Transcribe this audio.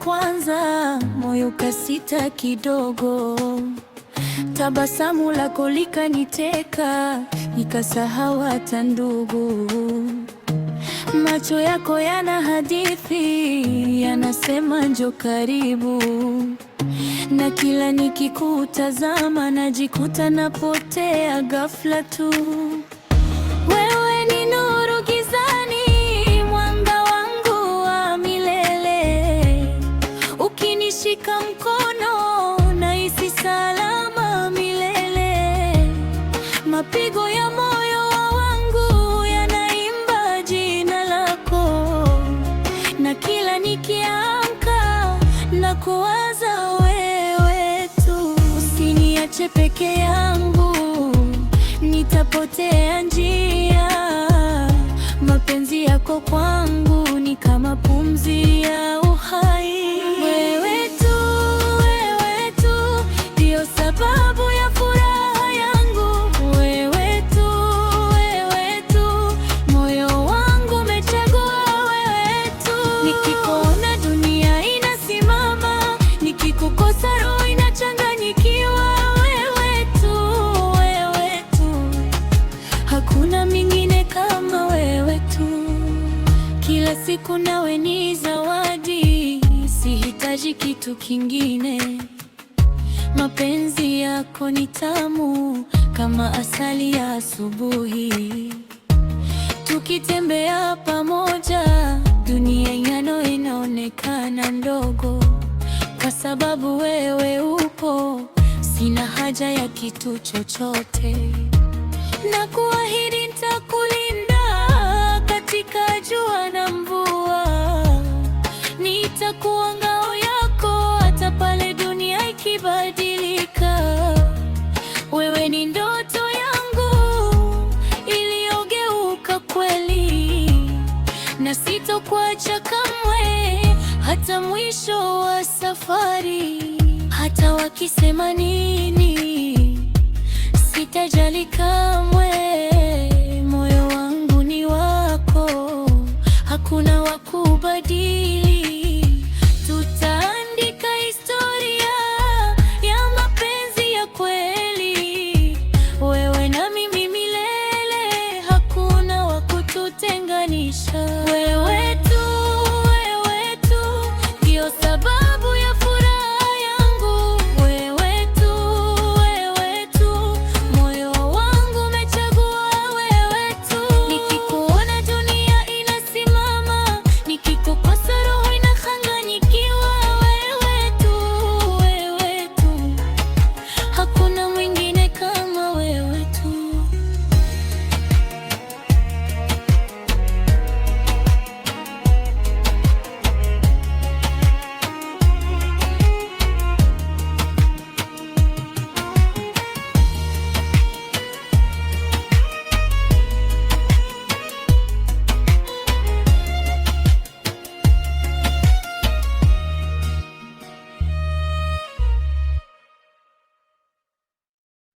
kwanza, moyo kasita kidogo. Tabasamu lako likaniteka, nikasahau hata ndugu. Macho yako yana hadithi, yanasema njoo karibu. Na kila nikikutazama najikuta napotea ghafla tu. Wewe ni nuru gizani, mwanga wangu wa milele. Ukinishika mkono nahisi salama milele. Mapigo ya moyo wangu yanaimba jina lako, na kila nikiamka nakuwaza wewe tu. Usiniache peke yangu, nitapotea njia. Mapenzi yako kwangu ni kama pumzi ya uhai. Wewe tu ndio sababu ya furaha yangu. Wewe tu moyo wangu umechagua wewe tu. Nikikuona dunia inasimama, nikikukosa roho inachanganyikiwa. Wewe tu, hakuna mwingine kama wewe tu. Kila siku nawe ni zawadi, sihitaji kitu kingine. Mapenzi yako ni tamu kama asali ya asubuhi. Tukitembea pamoja, dunia inaonekana ndogo. Kwa sababu wewe upo, sina haja ya kitu chochote. Na kuahidi nitakulinda katika jua na mvua. Nitakuwa ngao yako hata pale dunia ikibadilika. Wewe ni ndoto yangu iliyogeuka kweli, na sitokuacha kamwe hata mwisho wa safari. Hata wakisema nini, sitajali kamwe. Moyo wangu ni wako, hakuna wa kubadili.